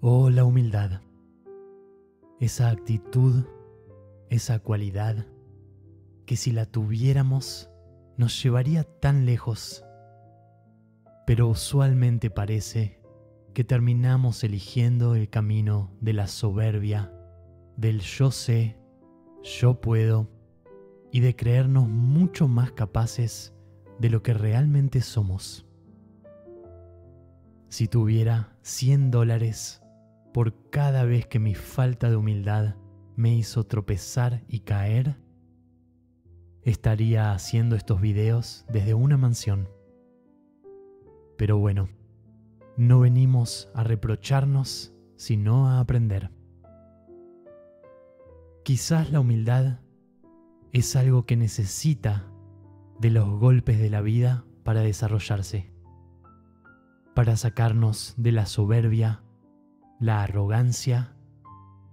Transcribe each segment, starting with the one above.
Oh, la humildad, esa actitud, esa cualidad que si la tuviéramos nos llevaría tan lejos, pero usualmente parece que terminamos eligiendo el camino de la soberbia, del yo sé, yo puedo y de creernos mucho más capaces de lo que realmente somos. Si tuviera $100 por cada vez que mi falta de humildad me hizo tropezar y caer, estaría haciendo estos videos desde una mansión. Pero bueno, no venimos a reprocharnos, sino a aprender. Quizás la humildad es algo que necesita de los golpes de la vida para desarrollarse, para sacarnos de la soberbia, la arrogancia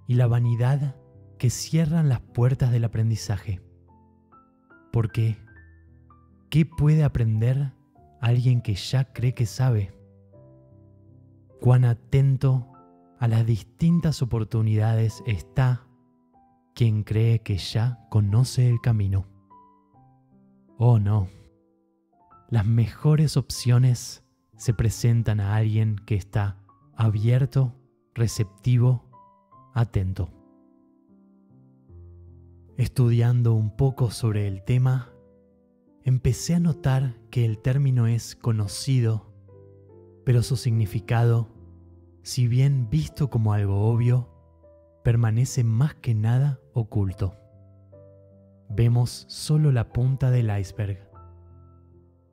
y la vanidad que cierran las puertas del aprendizaje. Porque, ¿qué puede aprender alguien que ya cree que sabe? Cuán atento a las distintas oportunidades está quien cree que ya conoce el camino. Oh no, las mejores opciones se presentan a alguien que está abierto, receptivo, atento. Estudiando un poco sobre el tema, empecé a notar que el término es conocido, pero su significado, si bien visto como algo obvio, permanece más que nada oculto. Vemos solo la punta del iceberg.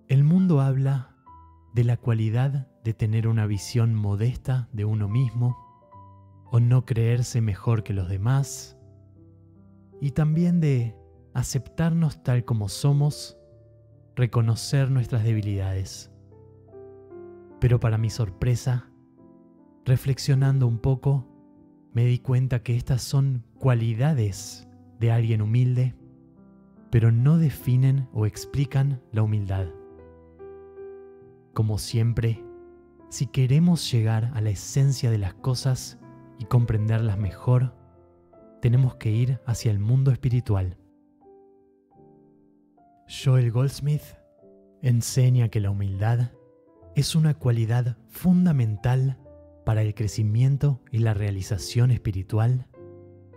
El mundo habla de la cualidad de tener una visión modesta de uno mismo, o no creerse mejor que los demás, y también de aceptarnos tal como somos, reconocer nuestras debilidades. Pero para mi sorpresa, reflexionando un poco, me di cuenta que estas son cualidades de alguien humilde, pero no definen o explican la humildad. Como siempre, si queremos llegar a la esencia de las cosas y comprenderlas mejor, tenemos que ir hacia el mundo espiritual. Joel Goldsmith enseña que la humildad es una cualidad fundamental para el crecimiento y la realización espiritual,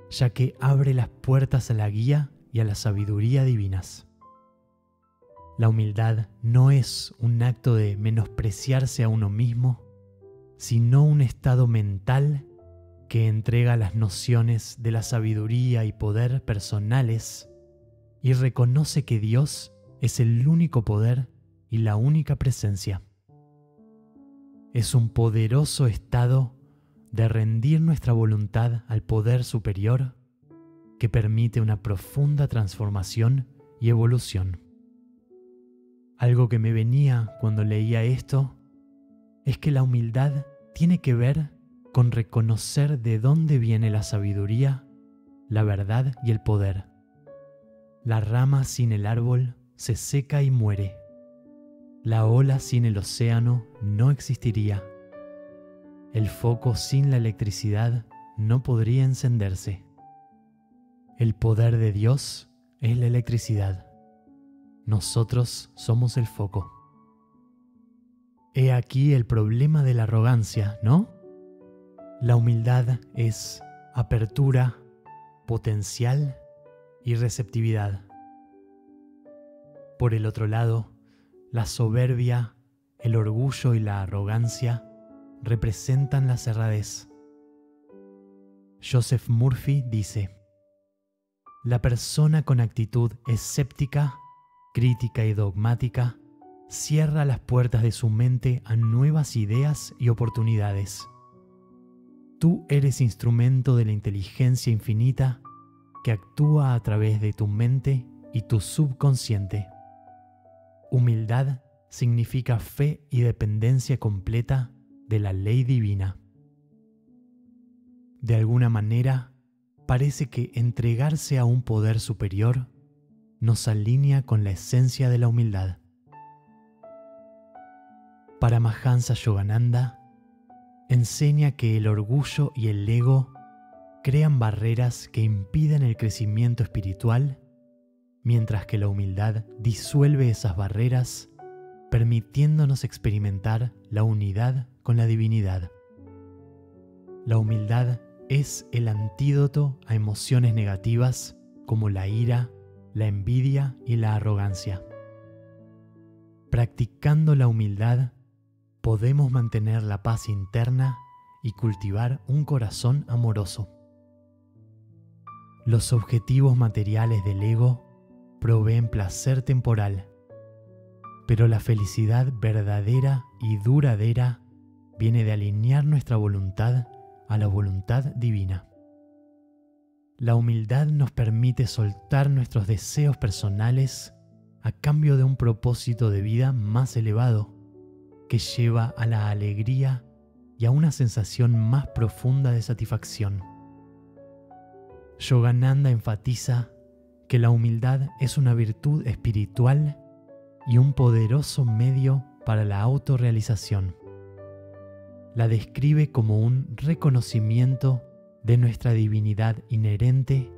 ya que abre las puertas a la guía y a la sabiduría divinas. La humildad no es un acto de menospreciarse a uno mismo, sino un estado mental que entrega las nociones de la sabiduría y poder personales y reconoce que Dios es el único poder y la única presencia. Es un poderoso estado de rendir nuestra voluntad al poder superior que permite una profunda transformación y evolución. Algo que me venía cuando leía esto es que la humildad tiene que ver con reconocer de dónde viene la sabiduría, la verdad y el poder. La rama sin el árbol se seca y muere. La ola sin el océano no existiría. El foco sin la electricidad no podría encenderse. El poder de Dios es la electricidad. Nosotros somos el foco. He aquí el problema de la arrogancia, ¿no? La humildad es apertura, potencial y receptividad. Por el otro lado, la soberbia, el orgullo y la arrogancia representan la cerradez. Joseph Murphy dice: la persona con actitud escéptica, crítica y dogmática cierra las puertas de su mente a nuevas ideas y oportunidades. Tú eres instrumento de la inteligencia infinita que actúa a través de tu mente y tu subconsciente. Humildad significa fe y dependencia completa de la ley divina. De alguna manera, parece que entregarse a un poder superior nos alinea con la esencia de la humildad. Paramahansa Yogananda enseña que el orgullo y el ego crean barreras que impiden el crecimiento espiritual, mientras que la humildad disuelve esas barreras, permitiéndonos experimentar la unidad con la divinidad. La humildad es el antídoto a emociones negativas como la ira, la envidia y la arrogancia. Practicando la humildad, podemos mantener la paz interna y cultivar un corazón amoroso. Los objetivos materiales del ego proveen placer temporal, pero la felicidad verdadera y duradera viene de alinear nuestra voluntad a la voluntad divina. La humildad nos permite soltar nuestros deseos personales a cambio de un propósito de vida más elevado, que lleva a la alegría y a una sensación más profunda de satisfacción. Yogananda enfatiza que la humildad es una virtud espiritual y un poderoso medio para la autorrealización. La describe como un reconocimiento de nuestra divinidad inherente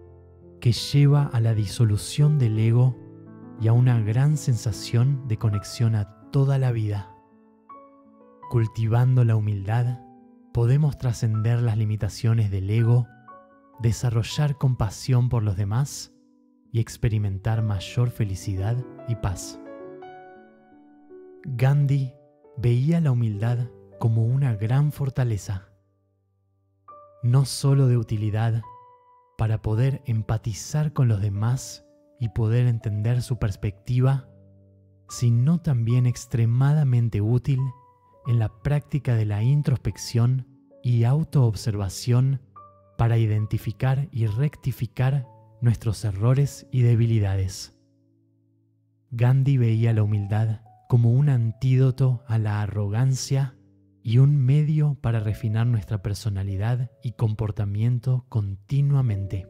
que lleva a la disolución del ego y a una gran sensación de conexión a toda la vida. Cultivando la humildad, podemos trascender las limitaciones del ego, desarrollar compasión por los demás y experimentar mayor felicidad y paz. Gandhi veía la humildad como una gran fortaleza, no solo de utilidad para poder empatizar con los demás y poder entender su perspectiva, sino también extremadamente útil en la práctica de la introspección y autoobservación para identificar y rectificar nuestros errores y debilidades. Gandhi veía la humildad como un antídoto a la arrogancia y un medio para refinar nuestra personalidad y comportamiento continuamente.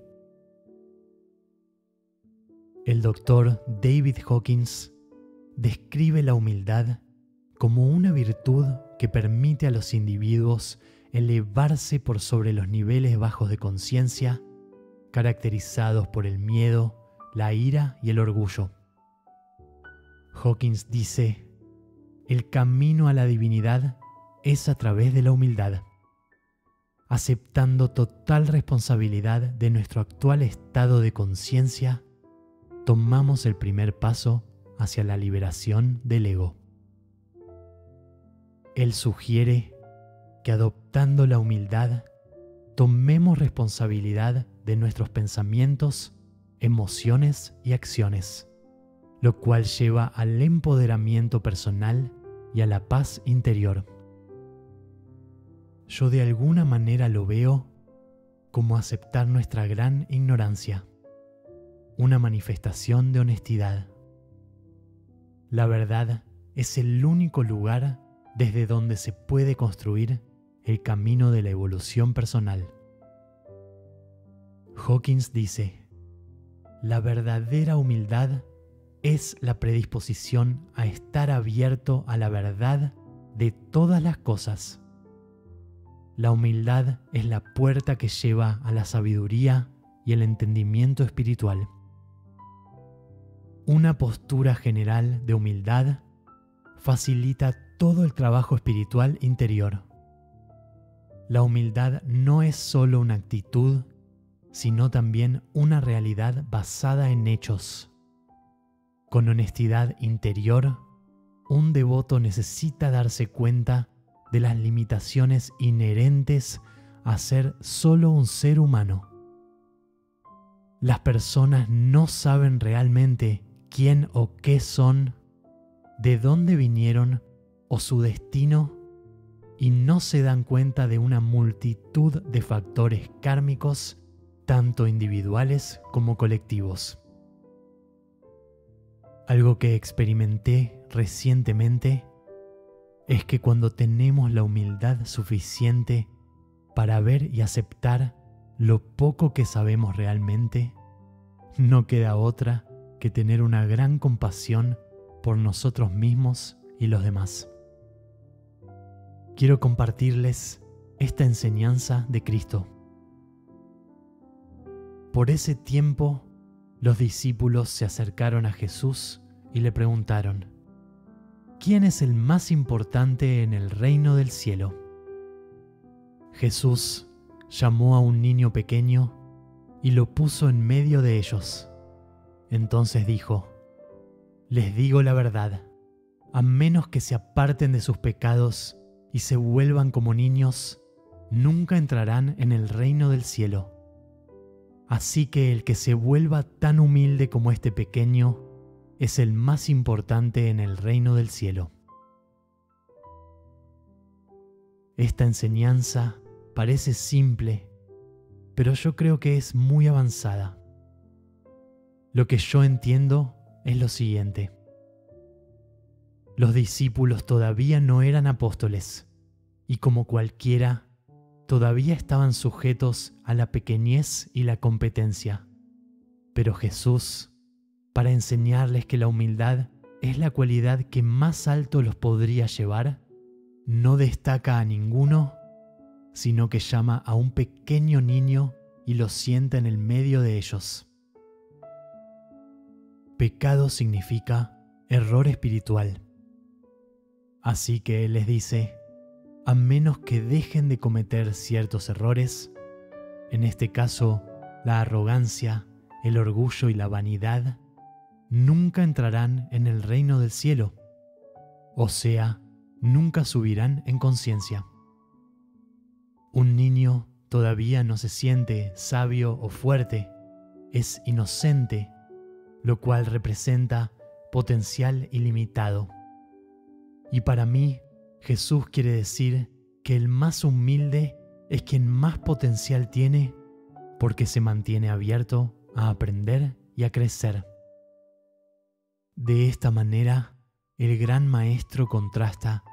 El doctor David Hawkins describe la humildad como una virtud que permite a los individuos elevarse por sobre los niveles bajos de conciencia, caracterizados por el miedo, la ira y el orgullo. Hawkins dice: el camino a la divinidad es a través de la humildad. Aceptando total responsabilidad de nuestro actual estado de conciencia, tomamos el primer paso hacia la liberación del ego. Él sugiere que adoptando la humildad, tomemos responsabilidad de nuestros pensamientos, emociones y acciones, lo cual lleva al empoderamiento personal y a la paz interior. Yo de alguna manera lo veo como aceptar nuestra gran ignorancia, una manifestación de honestidad. La verdad es el único lugar desde donde se puede construir el camino de la evolución personal. Hawkins dice: la verdadera humildad es la predisposición a estar abierto a la verdad de todas las cosas. La humildad es la puerta que lleva a la sabiduría y el entendimiento espiritual. Una postura general de humildad facilita todo el trabajo espiritual interior. La humildad no es solo una actitud, sino también una realidad basada en hechos. Con honestidad interior, un devoto necesita darse cuenta de las limitaciones inherentes a ser solo un ser humano. Las personas no saben realmente quién o qué son, de dónde vinieron o su destino, y no se dan cuenta de una multitud de factores kármicos, tanto individuales como colectivos. Algo que experimenté recientemente es que cuando tenemos la humildad suficiente para ver y aceptar lo poco que sabemos realmente, no queda otra que tener una gran compasión por nosotros mismos y los demás. Quiero compartirles esta enseñanza de Cristo. Por ese tiempo, los discípulos se acercaron a Jesús y le preguntaron: ¿quién es el más importante en el reino del cielo? Jesús llamó a un niño pequeño y lo puso en medio de ellos. Entonces dijo: les digo la verdad, a menos que se aparten de sus pecados y se vuelvan como niños, nunca entrarán en el reino del cielo. Así que el que se vuelva tan humilde como este pequeño es el más importante en el reino del cielo. Esta enseñanza parece simple, pero yo creo que es muy avanzada. Lo que yo entiendo es lo siguiente: los discípulos todavía no eran apóstoles, y como cualquiera, todavía estaban sujetos a la pequeñez y la competencia. Pero Jesús, para enseñarles que la humildad es la cualidad que más alto los podría llevar, no destaca a ninguno, sino que llama a un pequeño niño y lo sienta en el medio de ellos. Pecado significa error espiritual. Así que Él les dice: a menos que dejen de cometer ciertos errores, en este caso la arrogancia, el orgullo y la vanidad, nunca entrarán en el reino del cielo, o sea, nunca subirán en conciencia. Un niño todavía no se siente sabio o fuerte, es inocente, lo cual representa potencial ilimitado. Y para mí, Jesús quiere decir que el más humilde es quien más potencial tiene porque se mantiene abierto a aprender y a crecer. De esta manera, el gran maestro contrasta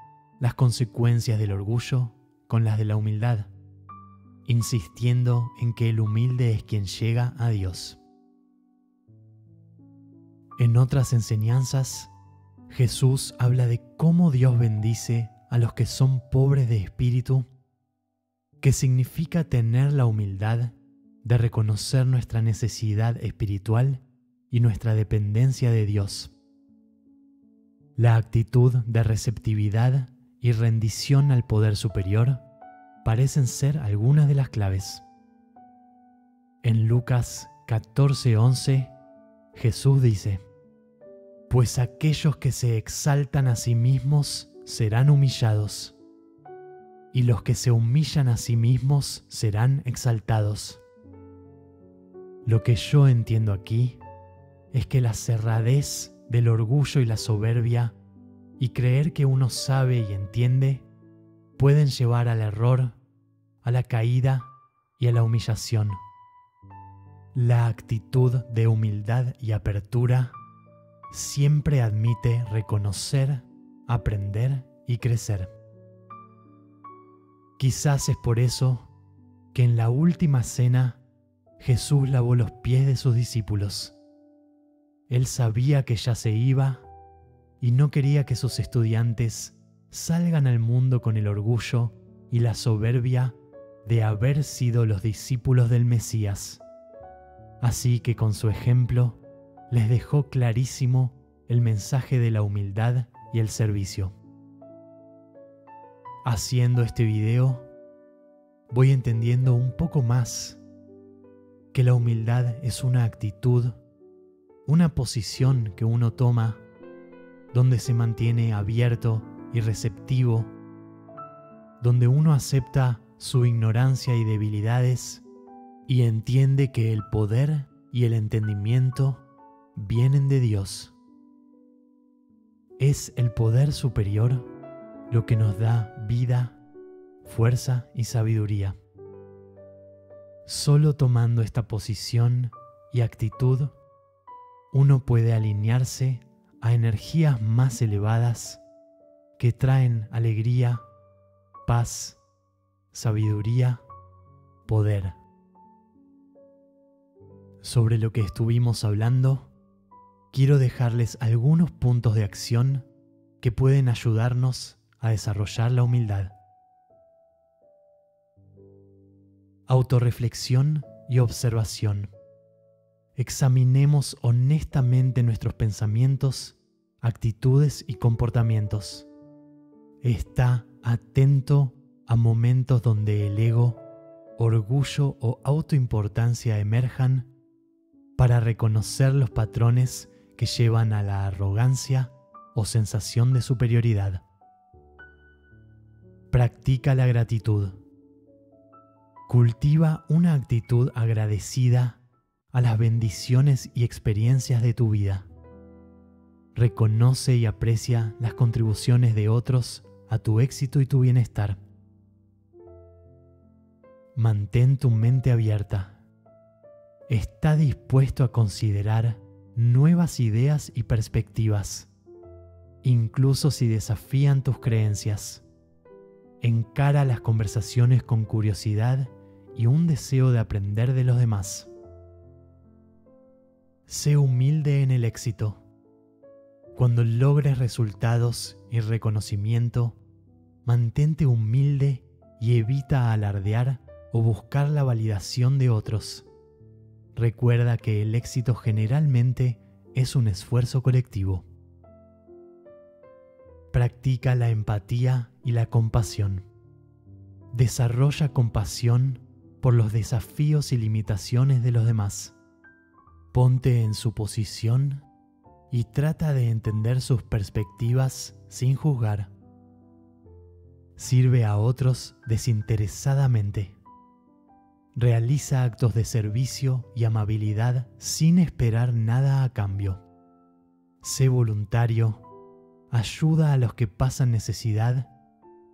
las consecuencias del orgullo con las de la humildad, insistiendo en que el humilde es quien llega a Dios. En otras enseñanzas, Jesús habla de cómo Dios bendice a los que son pobres de espíritu, que significa tener la humildad de reconocer nuestra necesidad espiritual y nuestra dependencia de Dios. La actitud de receptividad y rendición al poder superior parecen ser algunas de las claves. En Lucas 14:11, Jesús dice: pues aquellos que se exaltan a sí mismos serán humillados, y los que se humillan a sí mismos serán exaltados. Lo que yo entiendo aquí es que la cerradez del orgullo y la soberbia y creer que uno sabe y entiende pueden llevar al error, a la caída y a la humillación. La actitud de humildad y apertura siempre admite reconocer, aprender y crecer. Quizás es por eso que en la última cena Jesús lavó los pies de sus discípulos. Él sabía que ya se iba y no quería que sus estudiantes salgan al mundo con el orgullo y la soberbia de haber sido los discípulos del Mesías. Así que con su ejemplo les dejó clarísimo el mensaje de la humildad y el servicio. Haciendo este video, voy entendiendo un poco más que la humildad es una actitud, una posición que uno toma donde se mantiene abierto y receptivo, donde uno acepta su ignorancia y debilidades y entiende que el poder y el entendimiento vienen de Dios. Es el poder superior lo que nos da vida, fuerza y sabiduría. Solo tomando esta posición y actitud, uno puede alinearse a energías más elevadas que traen alegría, paz, sabiduría, poder. Sobre lo que estuvimos hablando, quiero dejarles algunos puntos de acción que pueden ayudarnos a desarrollar la humildad. Autorreflexión y observación. Examinemos honestamente nuestros pensamientos, actitudes y comportamientos. Está atento a momentos donde el ego, orgullo o autoimportancia emerjan para reconocer los patrones que llevan a la arrogancia o sensación de superioridad. Practica la gratitud. Cultiva una actitud agradecida a las bendiciones y experiencias de tu vida. Reconoce y aprecia las contribuciones de otros a tu éxito y tu bienestar. Mantén tu mente abierta. Está dispuesto a considerar nuevas ideas y perspectivas, incluso si desafían tus creencias. Encara las conversaciones con curiosidad y un deseo de aprender de los demás. Sé humilde en el éxito. Cuando logres resultados y reconocimiento, mantente humilde y evita alardear o buscar la validación de otros. Recuerda que el éxito generalmente es un esfuerzo colectivo. Practica la empatía y la compasión. Desarrolla compasión por los desafíos y limitaciones de los demás. Ponte en su posición y trata de entender sus perspectivas sin juzgar. Sirve a otros desinteresadamente. Realiza actos de servicio y amabilidad sin esperar nada a cambio. Sé voluntario, ayuda a los que pasan necesidad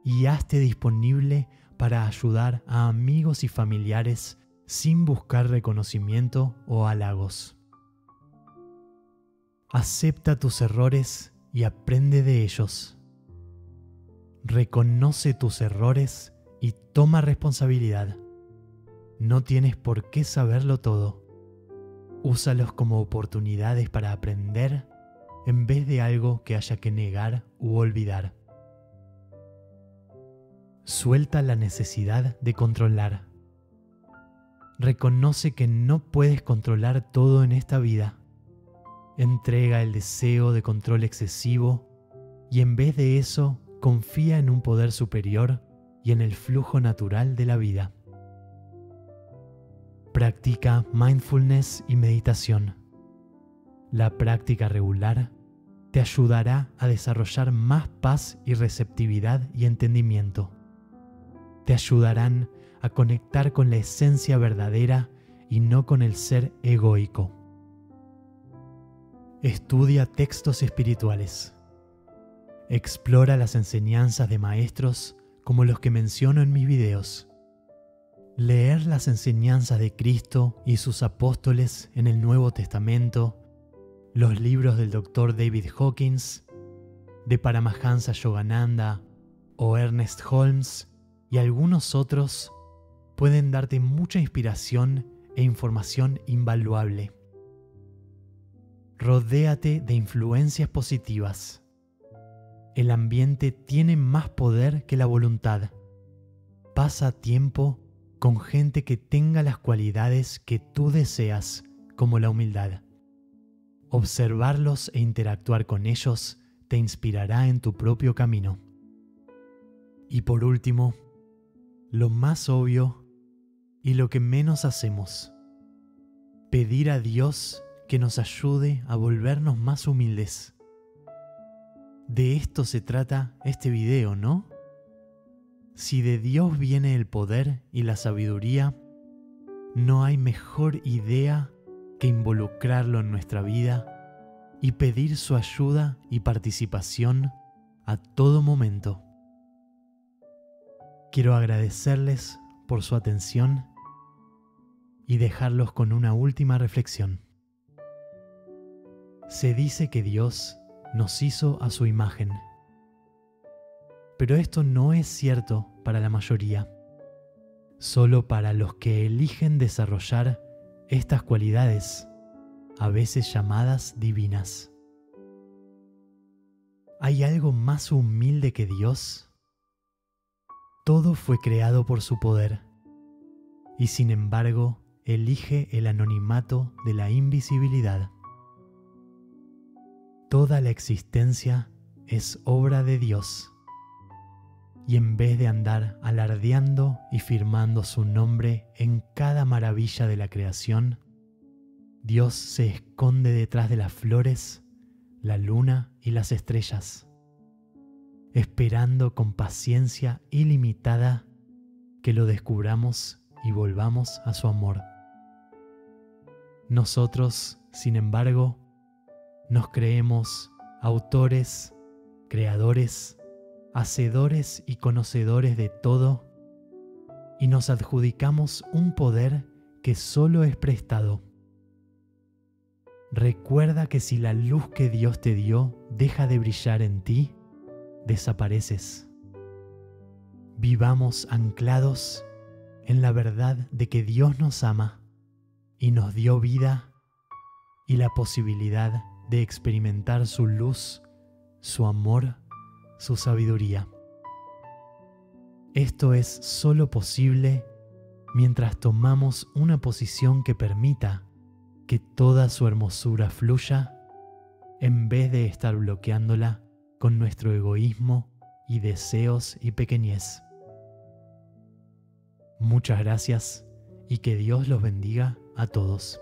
y hazte disponible para ayudar a amigos y familiares sin buscar reconocimiento o halagos. Acepta tus errores y aprende de ellos. Reconoce tus errores y toma responsabilidad. No tienes por qué saberlo todo. Úsalos como oportunidades para aprender en vez de algo que haya que negar u olvidar. Suelta la necesidad de controlar. Reconoce que no puedes controlar todo en esta vida. Entrega el deseo de control excesivo y en vez de eso, confía en un poder superior y en el flujo natural de la vida. Practica mindfulness y meditación. La práctica regular te ayudará a desarrollar más paz y receptividad y entendimiento. Te ayudarán a conectar con la esencia verdadera y no con el ser egoico. Estudia textos espirituales. Explora las enseñanzas de maestros como los que menciono en mis videos. Leer las enseñanzas de Cristo y sus apóstoles en el Nuevo Testamento, los libros del Dr. David Hawkins, de Paramahansa Yogananda o Ernest Holmes y algunos otros pueden darte mucha inspiración e información invaluable. Rodéate de influencias positivas. El ambiente tiene más poder que la voluntad. Pasa tiempo con gente que tenga las cualidades que tú deseas, como la humildad. Observarlos e interactuar con ellos te inspirará en tu propio camino. Y por último, lo más obvio y lo que menos hacemos: pedir a Dios que nos ayude a volvernos más humildes. De esto se trata este video, ¿no? Si de Dios viene el poder y la sabiduría, no hay mejor idea que involucrarlo en nuestra vida y pedir su ayuda y participación a todo momento. Quiero agradecerles por su atención y dejarlos con una última reflexión. Se dice que Dios nos hizo a su imagen, pero esto no es cierto para la mayoría, solo para los que eligen desarrollar estas cualidades, a veces llamadas divinas. ¿Hay algo más humilde que Dios? Todo fue creado por su poder. y sin embargo elige el anonimato de la invisibilidad. Toda la existencia es obra de Dios, y en vez de andar alardeando y firmando su nombre en cada maravilla de la creación, Dios se esconde detrás de las flores, la luna y las estrellas, esperando con paciencia ilimitada que lo descubramos y volvamos a su amor. Nosotros, sin embargo, nos creemos autores, creadores, hacedores y conocedores de todo, y nos adjudicamos un poder que solo es prestado. Recuerda que si la luz que Dios te dio deja de brillar en ti, desapareces. Vivamos anclados en la verdad de que Dios nos ama y nos dio vida y la posibilidad de experimentar su luz, su amor, su sabiduría. Esto es solo posible mientras tomamos una posición que permita que toda su hermosura fluya en vez de estar bloqueándola con nuestro egoísmo y deseos y pequeñez. Muchas gracias y que Dios los bendiga a todos.